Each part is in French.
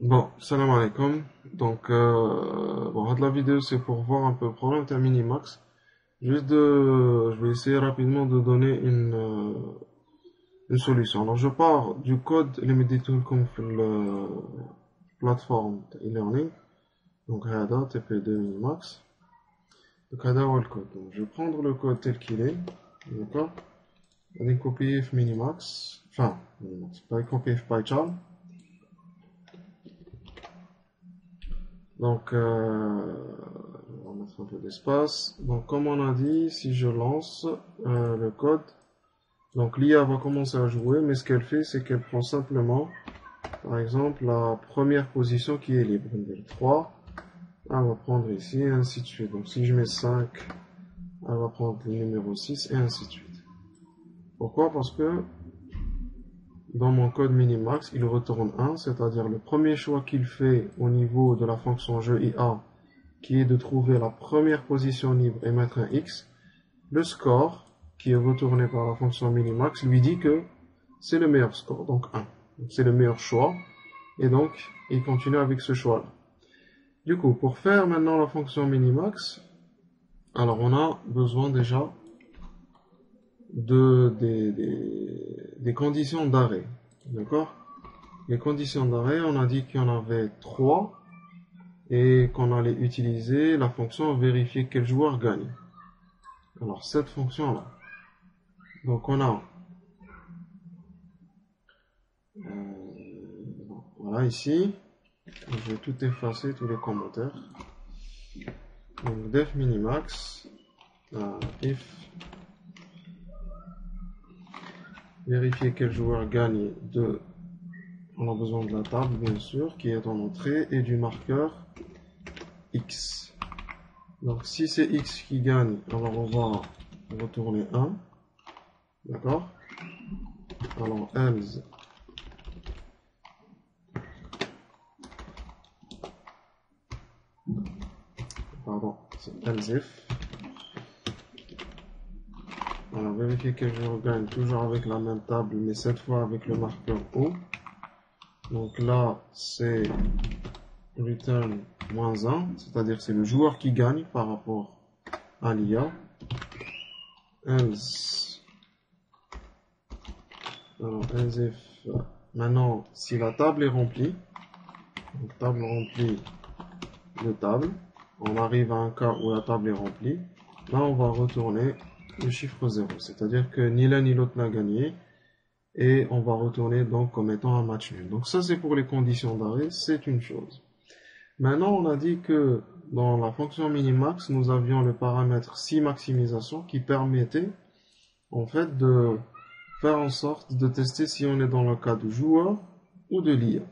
Bon, salam alaikum. Donc, la vidéo c'est pour voir un peu le problème de Minimax. Je vais essayer rapidement de donner une solution. Alors, je pars du code اللي comme la plateforme e-learning. Donc, هذا TP2 Minimax. Donc, هذا هو le code. Donc, je vais prendre le code tel qu'il est. D'accord? Je vais copier Minimax. Enfin, Minimax. Pas copier PyCharm. Donc, on va mettre un peu d'espace. Donc, comme on a dit, si je lance le code, donc l'IA va commencer à jouer, mais ce qu'elle fait, c'est qu'elle prend simplement, par exemple, la première position qui est libre. Donc, 3, elle va prendre ici, et ainsi de suite. Donc, si je mets 5, elle va prendre le numéro 6, et ainsi de suite. Pourquoi? Parce que dans mon code minimax, il retourne 1, c'est-à-dire le premier choix qu'il fait au niveau de la fonction jeu IA, qui est de trouver la première position libre et mettre un X, le score, qui est retourné par la fonction minimax, lui dit que c'est le meilleur score, donc 1. C'est le meilleur choix, et donc il continue avec ce choix-là. Du coup, pour faire maintenant la fonction minimax, alors on a besoin déjà des conditions d'arrêt. D'accord? Les conditions d'arrêt, on a dit qu'il y en avait 3 et qu'on allait utiliser la fonction vérifier quel joueur gagne. Alors cette fonction-là. Donc on a voilà ici. Je vais tout effacer, tous les commentaires. Donc def minimax if vérifier quel joueur gagne de. On a besoin de la table bien sûr qui est en entrée et du marqueur X. Donc si c'est X qui gagne, alors on va retourner 1. D'accord? Alors else pardon, c'est else if. Alors vérifier quel joueur gagne toujours avec la même table mais cette fois avec le marqueur O. Donc là c'est return -1, c'est-à-dire c'est le joueur qui gagne par rapport à l'IA. Else. Alors else if. Maintenant si la table est remplie, donc table remplie de table, on arrive à un cas où la table est remplie, là on va retourner le chiffre 0, c'est-à-dire que ni l'un ni l'autre n'a gagné, et on va retourner donc comme étant un match nul. Donc ça c'est pour les conditions d'arrêt, c'est une chose. Maintenant on a dit que dans la fonction minimax, nous avions le paramètre si maximisation qui permettait en fait de faire en sorte de tester si on est dans le cas du joueur ou de l'IA.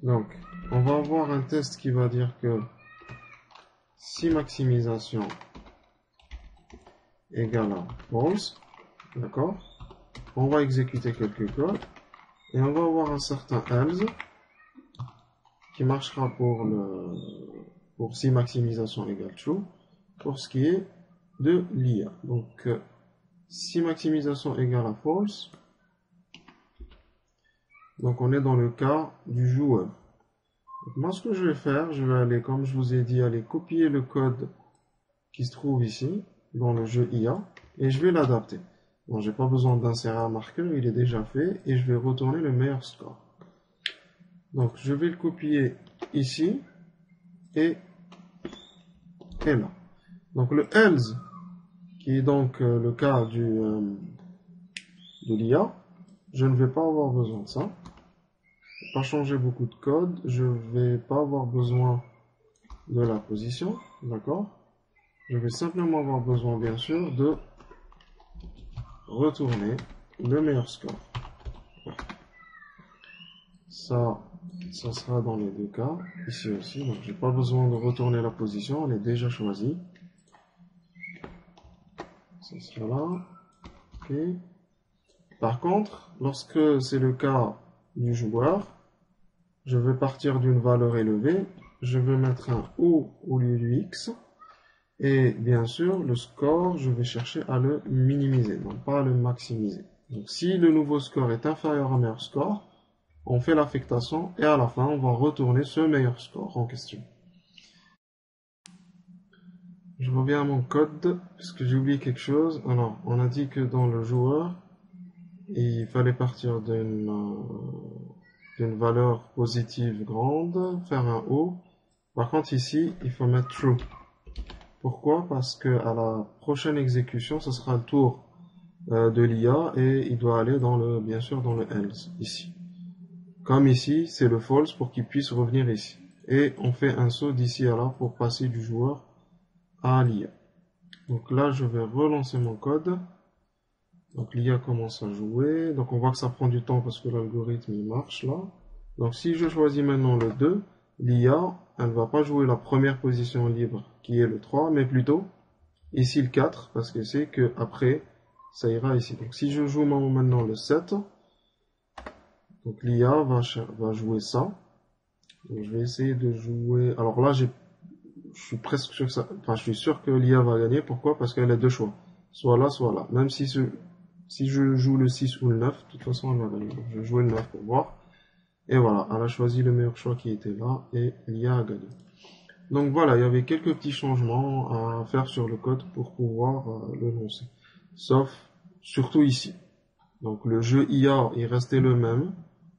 Donc on va avoir un test qui va dire que si maximisation égale à false, d'accord? On va exécuter quelques codes et on va avoir un certain else qui marchera pour si maximisation égale true pour ce qui est de l'IA. Donc si maximisation égale à false, donc on est dans le cas du joueur. Donc moi ce que je vais faire, je vais aller, comme je vous ai dit, aller copier le code qui se trouve ici dans le jeu IA et je vais l'adapter. Bon, j'ai pas besoin d'insérer un marqueur, il est déjà fait et je vais retourner le meilleur score. Donc je vais le copier ici et là. Donc le else qui est donc le cas de l'IA, je ne vais pas avoir besoin de ça. Je vais pas changer beaucoup de code, je vais pas avoir besoin de la position, d'accord? Je vais simplement avoir besoin bien sûr de retourner le meilleur score. Ça sera dans les deux cas, ici aussi, donc j'ai pas besoin de retourner la position, elle est déjà choisie. Ça sera là, ok. Par contre, lorsque c'est le cas du joueur, je vais partir d'une valeur élevée, je vais mettre un O au lieu du X, et bien sûr, le score, je vais chercher à le minimiser, non pas à le maximiser. Donc si le nouveau score est inférieur au meilleur score, on fait l'affectation et à la fin, on va retourner ce meilleur score en question. Je reviens à mon code, puisque j'ai oublié quelque chose. Alors, on a dit que dans le joueur, il fallait partir d'une valeur positive grande, faire un O. Par contre, ici, il faut mettre true. Pourquoi? Parce que à la prochaine exécution, ce sera le tour de l'IA et il doit aller bien sûr, dans le else, ici. Comme ici, c'est le false pour qu'il puisse revenir ici. Et on fait un saut d'ici à là pour passer du joueur à l'IA. Donc là, je vais relancer mon code. Donc l'IA commence à jouer. Donc on voit que ça prend du temps parce que l'algorithme il marche là. Donc si je choisis maintenant le 2, l'IA, elle ne va pas jouer la première position libre qui est le 3, mais plutôt ici le 4 parce que c'est que après ça ira ici. Donc si je joue maintenant le 7, donc l'IA va jouer ça. Donc, je vais essayer de jouer. Alors là, je suis presque sûr que je suis sûr que l'IA va gagner. Pourquoi? Parce qu'elle a deux choix. Soit là, soit là. Même si je joue le 6 ou le 9, de toute façon, elle va gagner. Donc, je vais jouer le 9 pour voir. Et voilà, elle a choisi le meilleur choix qui était là et l'IA a gagné. Donc voilà, il y avait quelques petits changements à faire sur le code pour pouvoir le lancer. Sauf, surtout ici. Donc le jeu IA, il restait le même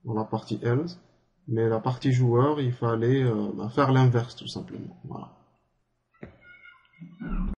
dans la partie else. Mais la partie joueur, il fallait faire l'inverse tout simplement. Voilà.